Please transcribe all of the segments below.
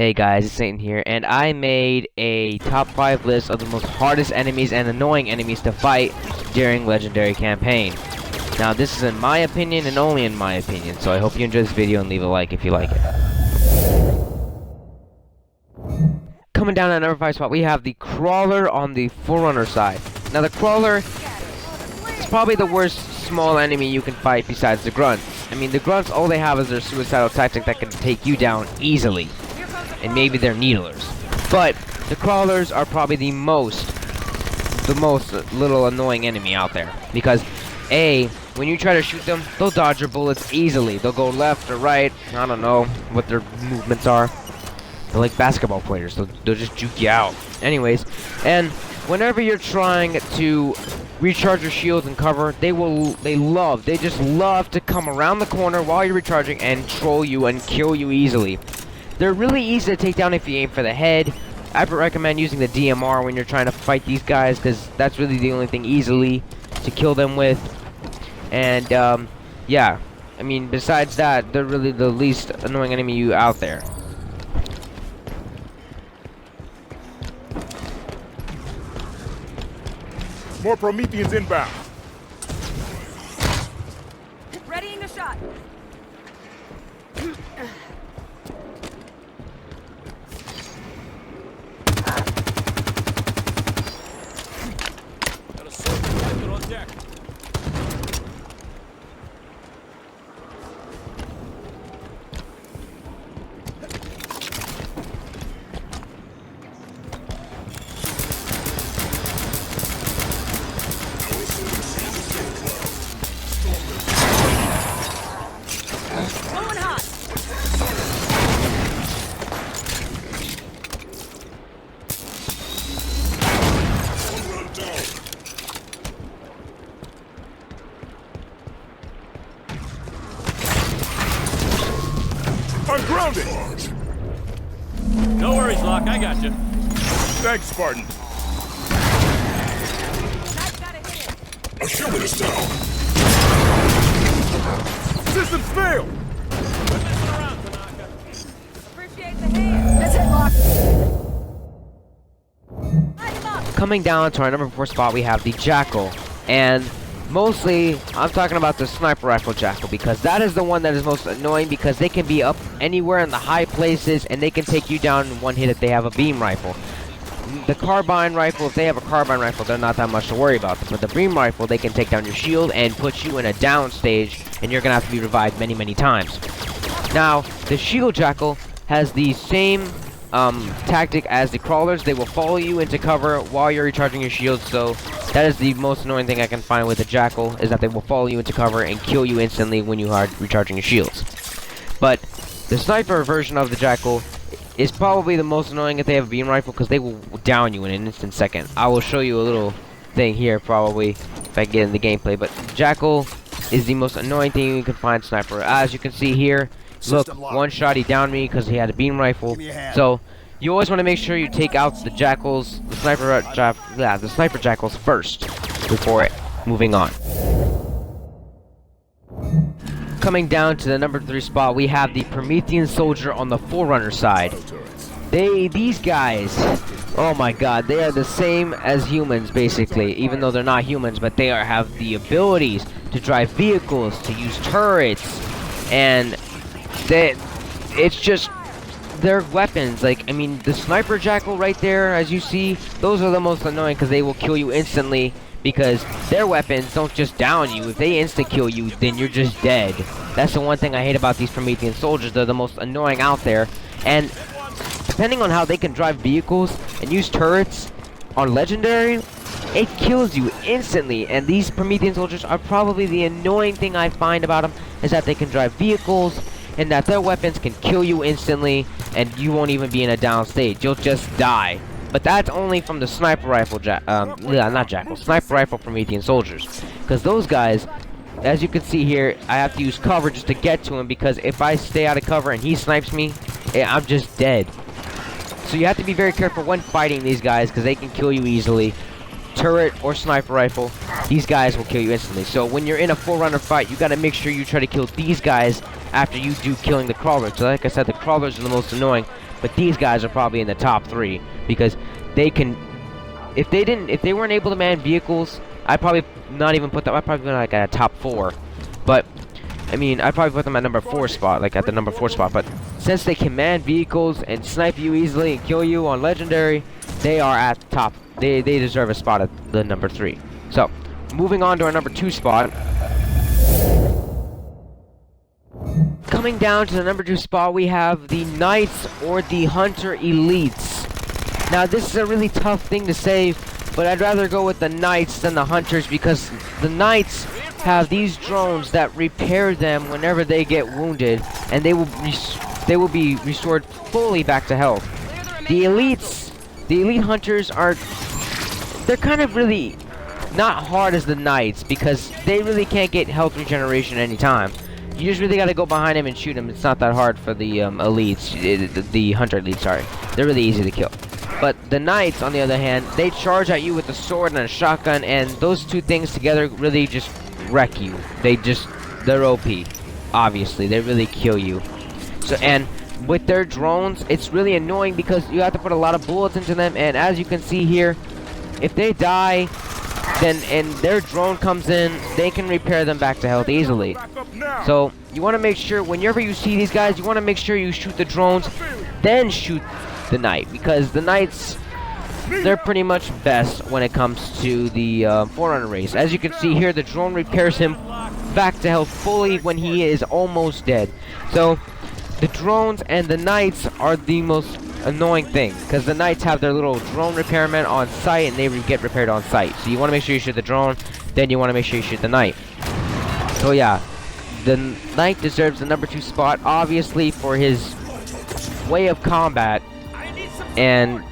Hey guys, it's Satan here, and I made a top 5 list of the most hardest enemies and annoying enemies to fight during Legendary Campaign. Now this is in my opinion and only in my opinion, so I hope you enjoy this video and leave a like if you like it. Coming down at number 5 spot, we have the Crawler on the Forerunner side. Now the Crawler is probably the worst small enemy you can fight besides the Grunts. I mean, the Grunts, all they have is their suicidal tactic that can take you down easily. And maybe they're needlers. But the Crawlers are probably the most little annoying enemy out there. Because A, when you try to shoot them, they'll dodge your bullets easily. They'll go left or right. I don't know what their movements are. They're like basketball players. They'll just juke you out. Anyways, and whenever you're trying to recharge your shields and cover, they just love to come around the corner while you're recharging and troll you and kill you easily. They're really easy to take down if you aim for the head. I would recommend using the DMR when you're trying to fight these guys, because that's really the only thing easily to kill them with. And yeah, I mean, besides that, they're really the least annoying enemy out there. More Prometheans inbound. Readying a shot. Got a sword fighter on deck. Going hot. I'm grounded. No worries, Locke. I got you. Thanks, Spartan. Knife gotta hit it. A human is down. Systems failed. Quit messing around, Tanaka. Appreciate the hand. That's it, Locke. Light him up. Coming down to our number 4 spot, we have the Jackal. And mostly, I'm talking about the Sniper Rifle Jackal, because that is the one that is most annoying, because they can be up anywhere in the high places, and they can take you down in one hit if they have a beam rifle. The Carbine Rifle, if they have a Carbine Rifle, they're not that much to worry about. But the Beam Rifle, they can take down your shield and put you in a down stage, and you're going to have to be revived many, many times. Now, the Shield Jackal has the same tactic as the Crawlers. They will follow you into cover while you're recharging your shield, so that is the most annoying thing I can find with the Jackal, is that they will follow you into cover and kill you instantly when you are recharging your shields. But the Sniper version of the Jackal is probably the most annoying if they have a beam rifle, because they will down you in an instant second. I will show you a little thing here probably if I get in the gameplay, but Jackal is the most annoying thing you can find Sniper. As you can see here, look, one shot he downed me because he had a beam rifle. So you always want to make sure you take out the Jackals, the Sniper Jackals first before moving on. Coming down to the number 3 spot, we have the Promethean Soldier on the Forerunner side. These guys, oh my god, they are the same as humans basically, even though they're not humans, but they have the abilities to drive vehicles, to use turrets, and it's just their weapons. Like, I mean, the Sniper Jackal right there, as you see, those are the most annoying, because they will kill you instantly, because their weapons don't just down you. If they insta-kill you, then you're just dead. That's the one thing I hate about these Promethean Soldiers. They're the most annoying out there. And depending on how they can drive vehicles and use turrets on Legendary, it kills you instantly. And these Promethean Soldiers are probably the annoying thing I find about them, is that they can drive vehicles, and that their weapons can kill you instantly, and you won't even be in a down stage. You'll just die. But that's only from the Sniper Rifle Sniper Rifle Promethean Soldiers. Because those guys, as you can see here, I have to use cover just to get to him, because if I stay out of cover and he snipes me, I'm just dead. So you have to be very careful when fighting these guys, because they can kill you easily. Turret or Sniper Rifle, these guys will kill you instantly. So when you're in a Forerunner fight, you gotta make sure you try to kill these guys after you do killing the Crawlers. So like I said, the Crawlers are the most annoying, but these guys are probably in the top 3 because they can. If they weren't able to man vehicles, I'd probably not even put them. I'd probably put them like at a top 4. But I mean, I'd probably put them at number 4 spot, like at the number 4 spot. But since they can man vehicles and snipe you easily and kill you on legendary, they are at the top. They deserve a spot at the number 3. So moving on to our number 2 spot. Coming down to the number 2 spot, we have the Knights or the Hunter Elites. Now, this is a really tough thing to say, but I'd rather go with the Knights than the Hunters because the Knights have these drones that repair them whenever they get wounded, and they will be restored fully back to health. The Elites, the Elite Hunters they're kind of really not hard as the Knights because they really can't get health regeneration anytime. You just really gotta go behind him and shoot him. It's not that hard for the elites, the Hunter Elites, sorry. They're really easy to kill. But the Knights, on the other hand, they charge at you with a sword and a shotgun, and those two things together really just wreck you. They're OP, obviously. They really kill you. So, and with their drones, it's really annoying because you have to put a lot of bullets into them, and as you can see here, if they die, then and their drone comes in, they can repair them back to health easily. So you want to make sure whenever you see these guys, you want to make sure you shoot the drones, then shoot the Knight, because the Knights, they're pretty much best when it comes to the Forerunner race. As you can see here, the drone repairs him back to health fully when he is almost dead. So the drones and the Knights are the most annoying thing, because the Knights have their little drone repairman on site and they get repaired on site. So you want to make sure you shoot the drone, then you want to make sure you shoot the Knight. So yeah, the Knight deserves the number 2 spot, obviously, for his way of combat, and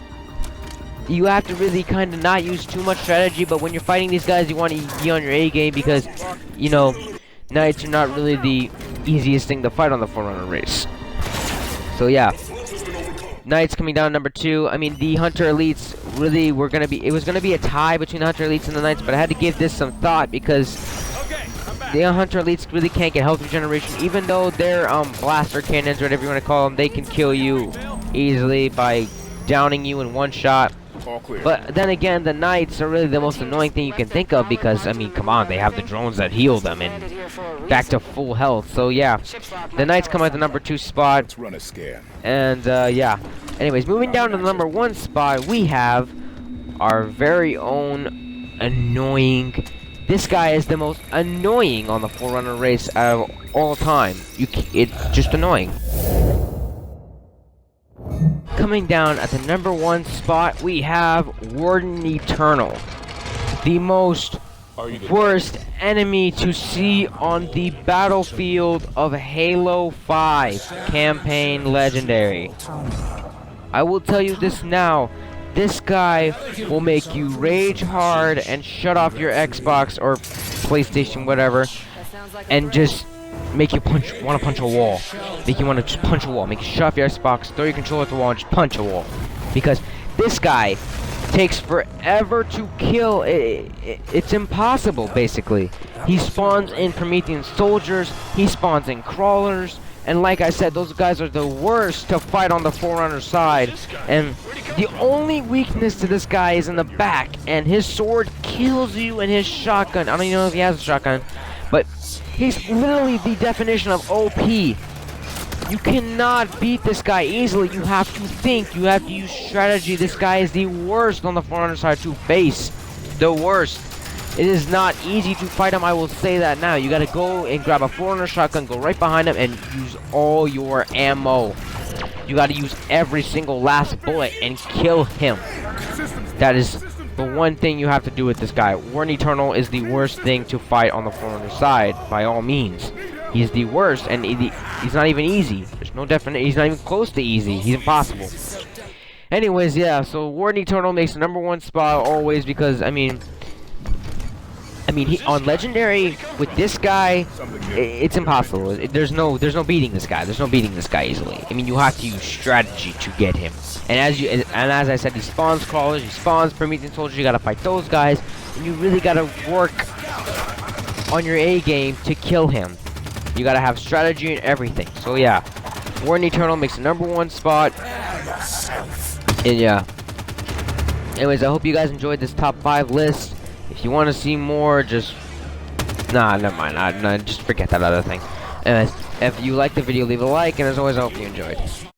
you have to really kind of not use too much strategy, but when you're fighting these guys, you want to be on your A game because, you know, Knights are not really the easiest thing to fight on the Forerunner race. So yeah, Knights coming down number 2. I mean, the Hunter Elites really it was gonna be a tie between the Hunter Elites and the Knights, but I had to give this some thought because the Hunter Elites really can't get health regeneration, even though their blaster cannons, or whatever you want to call them, they can kill you easily by downing you in one shot. But then again, the Knights are really the most annoying thing you can think of because, I mean, come on, they have the drones that heal them and back to full health. So yeah, the Knights come at the number 2 spot. Let's run a scan. And yeah, anyways, moving down to the number 1 spot, we have our very own annoying. This guy is the most annoying on the Forerunner race out of all time. It's just annoying. Coming down at the number 1 spot, we have Warden Eternal, the most worst enemy to see on the battlefield of Halo 5 Campaign Legendary. I will tell you this now, this guy will make you rage hard and shut off your Xbox or PlayStation, whatever, and just make you want to punch a wall. Make you want to just punch a wall. Make you shut off your Xbox, throw your controller at the wall, and just punch a wall. Because this guy takes forever to kill. It's impossible, basically. He spawns in Promethean soldiers. He spawns in crawlers. And like I said, those guys are the worst to fight on the Forerunner side. And the only weakness to this guy is in the back. And his sword kills you, and his shotgun, I don't even know if he has a shotgun, but he's literally the definition of OP. You cannot beat this guy easily. You have to think. You have to use strategy. This guy is the worst on the Forerunner side to face. The worst. It is not easy to fight him, I will say that now. You gotta go and grab a Forerunner shotgun, go right behind him, and use all your ammo. You gotta use every single last bullet and kill him. That is the one thing you have to do with this guy. Warden Eternal is the worst thing to fight on the Forerunner side, by all means. He's the worst, and he's not even easy. There's no definite. He's not even close to easy. He's impossible. Anyways, yeah. So Warden Eternal makes the number 1 spot always because I mean, he on Legendary with this guy, it's impossible. There's no beating this guy. There's no beating this guy easily. I mean, you have to use strategy to get him. And as I said, he spawns crawlers, he spawns Promethean soldiers. You gotta fight those guys, and you really gotta work on your A game to kill him. You gotta have strategy and everything. So yeah, Warden Eternal makes the number 1 spot. And yeah. Anyways, I hope you guys enjoyed this top 5 list. If you want to see more, just... Nah, never mind. Nah, just forget that other thing. Anyways, if you liked the video, leave a like. And as always, I hope you enjoyed.